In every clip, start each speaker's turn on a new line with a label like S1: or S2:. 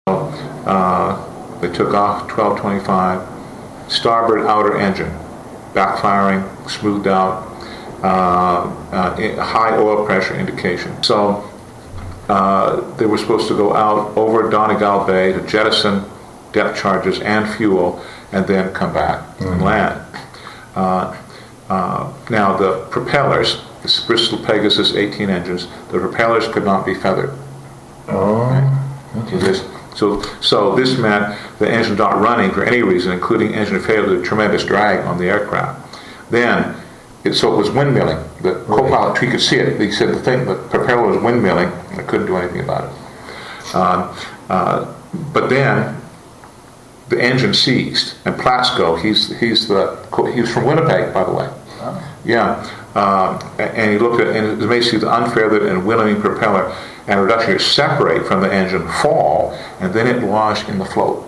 S1: They took off 12:25, starboard outer engine, backfiring, smoothed out, high oil pressure indication. So they were supposed to go out over Donegal Bay to jettison depth charges and fuel, and then come back and land. Now the propellers, the Bristol Pegasus 18 engines, the propellers could not be feathered. Okay. So this meant the engine not running for any reason, including engine failure, with tremendous drag on the aircraft. Then, so it was windmilling. The co-pilot, he could see it. He said the propeller was windmilling, and I couldn't do anything about it. But then the engine seized, and Plasko, he was from Winnipeg, by the way. Yeah, and he looked at, and it was basically the unfeathered and windmilling propeller and reduction gear separate from the engine, fall, and then it lodged in the float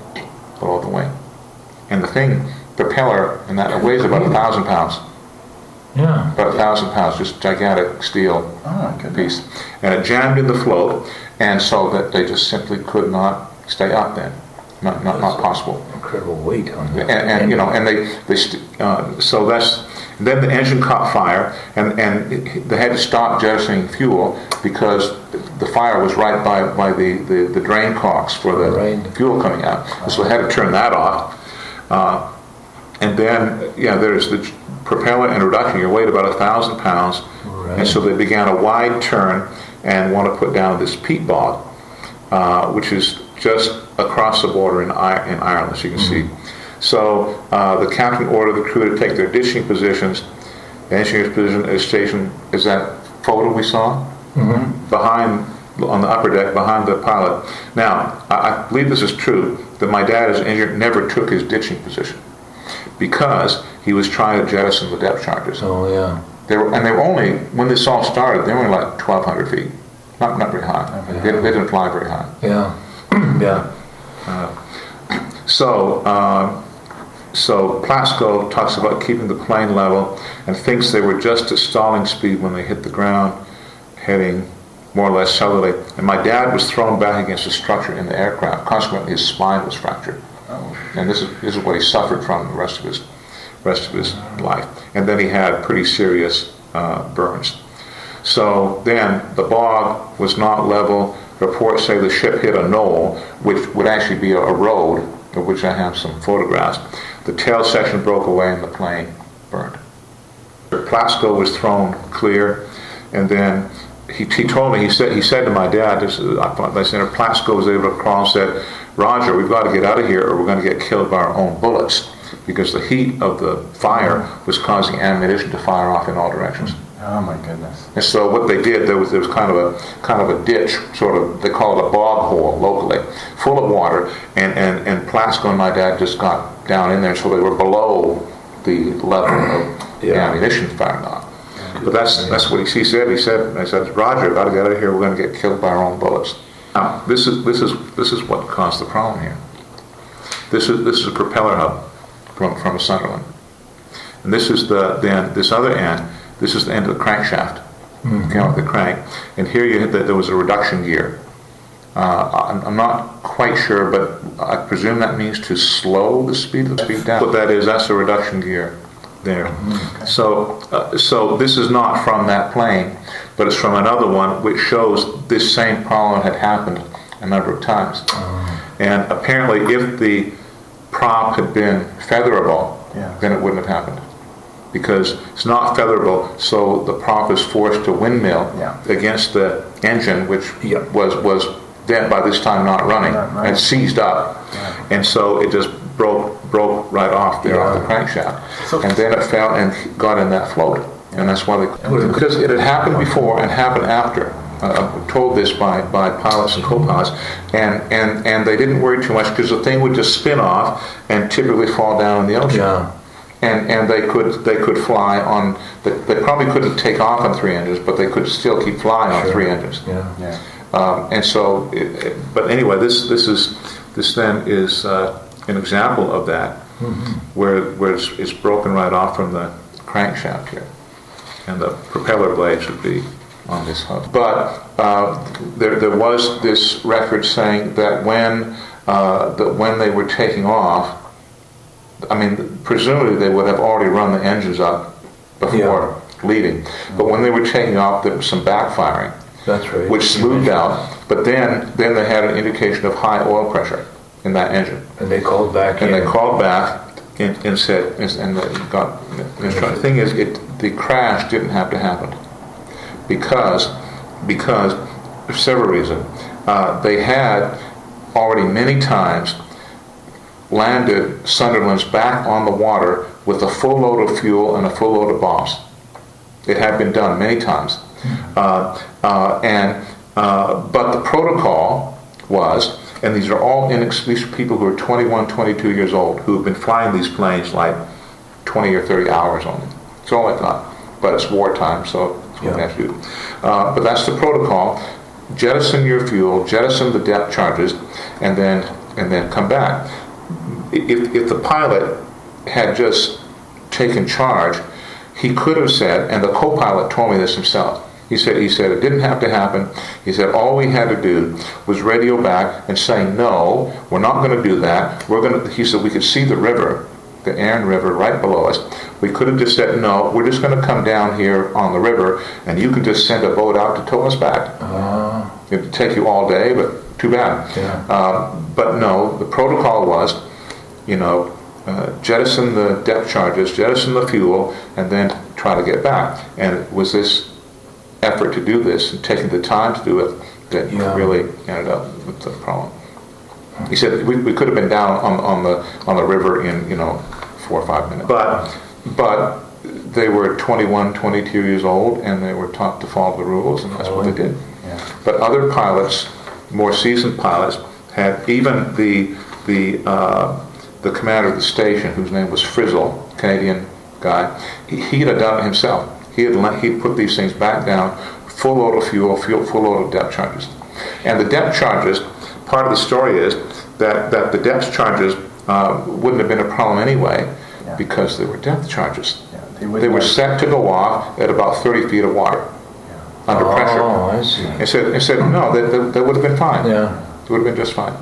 S1: below the wing. And the propeller, and that weighs about 1,000 pounds.
S2: Yeah.
S1: About 1,000 pounds, just gigantic steel piece. And it jammed in the float, and so that they just simply could not stay up then. Not possible.
S2: Incredible weight on that.
S1: And you know, and so that's. And then the engine caught fire, and they had to stop jettisoning fuel because the fire was right by the drain cocks for the fuel coming out. So they had to turn that off. And then, there's the propeller and reduction gear weighed about 1,000 pounds, and so they began a wide turn and want to put down this peat bog, which is just across the border in Ireland, as you can see. So the captain ordered the crew to take their ditching positions. The engineer's position is stationed, is that photo we saw? Behind, on the upper deck, behind the pilot. Now, I believe this is true, that my dad as an engineer never took his ditching position because he was trying to jettison the depth charges.
S2: Oh, yeah.
S1: They were only, when this all started, they were only like 1,200 feet. Not very high. They didn't fly very high.
S2: Yeah. Yeah.
S1: So Plasko talks about keeping the plane level and thinks they were just at stalling speed when they hit the ground, heading more or less southerly. And my dad was thrown back against a structure in the aircraft. Consequently, his spine was fractured. And this is what he suffered from the rest of his life. And then he had pretty serious burns. So then the bog was not level. Reports say the ship hit a knoll, which would actually be a road, of which I have some photographs. The tail section broke away and the plane burned. Plasko was thrown clear, and then he told me, he said to my dad, I said, if Plasko was able to crawl and said, Roger, we've got to get out of here or we're going to get killed by our own bullets, because the heat of the fire was causing ammunition to fire off in all directions.
S2: Oh my goodness!
S1: And so what they did, there was kind of a ditch, sort of, they call it a bog hole locally, full of water, and Plasko and my dad just got down in there, so they were below the level of the ammunition firing off. But that's what he said. I said, Roger, got to get out of here. We're going to get killed by our own bullets. Now, this is what caused the problem here. This is a propeller hub from a Sunderland, and this is this other end. This is the end of the crankshaft, came off the crank, and here you hit that there was a reduction gear. I'm not quite sure, but I presume that means to slow the speed down. What that is, that's a reduction gear there. Okay. So this is not from that plane, but it's from another one, which shows this same problem had happened a number of times. And apparently, if the prop had been featherable, then it wouldn't have happened. Because it's not featherable, so the prop is forced to windmill against the engine, which was then by this time not running and seized up, and so it just broke right off there off the crankshaft, and then it fell and got in that float, and that's why because it had happened before and happened after. I'm told this by pilots and co-pilots, and they didn't worry too much because the thing would just spin off and typically fall down in the ocean.
S2: Yeah.
S1: And they could fly on. They probably couldn't take off on 3 engines, but they could still keep flying on 3 engines. And so, but anyway, this then is an example of that, where it's broken right off from the crankshaft here, and the propeller blades would be on this hook. But there was this record saying that when they were taking off, I mean, presumably they would have already run the engines up before leaving. But when they were taking off, there was some backfiring.
S2: That's right.
S1: Which smoothed out. But then they had an indication of high oil pressure in that engine.
S2: And they called back.
S1: And they called back and said, and they got. The thing is, the crash didn't have to happen because for several reasons. They had already many times landed Sunderlands back on the water with a full load of fuel and a full load of bombs. It had been done many times. But the protocol was, and these are all these people who are 21, 22 years old, who have been flying these planes like 20 or 30 hours on them. That's all I thought. But it's wartime, so that's what we have to do. But that's the protocol. Jettison your fuel, jettison the depth charges, and then come back. If the pilot had just taken charge, he could have said, and the co-pilot told me this himself, he said it didn't have to happen. He said all we had to do was radio back and say, no, we're not going to do that. He said we could see the river, the Arun River right below us. We could have just said, no, we're just going to come down here on the river and you can just send a boat out to tow us back. It would take you all day, but too bad.
S2: Yeah.
S1: But no, the protocol was, jettison the depth charges, jettison the fuel, and then try to get back. And it was this effort to do this and taking the time to do it that really ended up with the problem. He said we could have been down on the river in 4 or 5 minutes. But they were 21, 22 years old, and they were taught to follow the rules, and that's what they did.
S2: Yeah.
S1: But other pilots, more seasoned pilots, had even the commander of the station, whose name was Frizzle, Canadian guy. He'd have done it himself. He'd put these things back down, full load of fuel, full load of depth charges. And the depth charges, part of the story is that the depth charges wouldn't have been a problem anyway, because they were depth charges. Yeah, they were set to go off at about 30 feet of water under pressure.
S2: Oh, I see.
S1: And said no, they would have been fine.
S2: Yeah.
S1: It would have been just fine.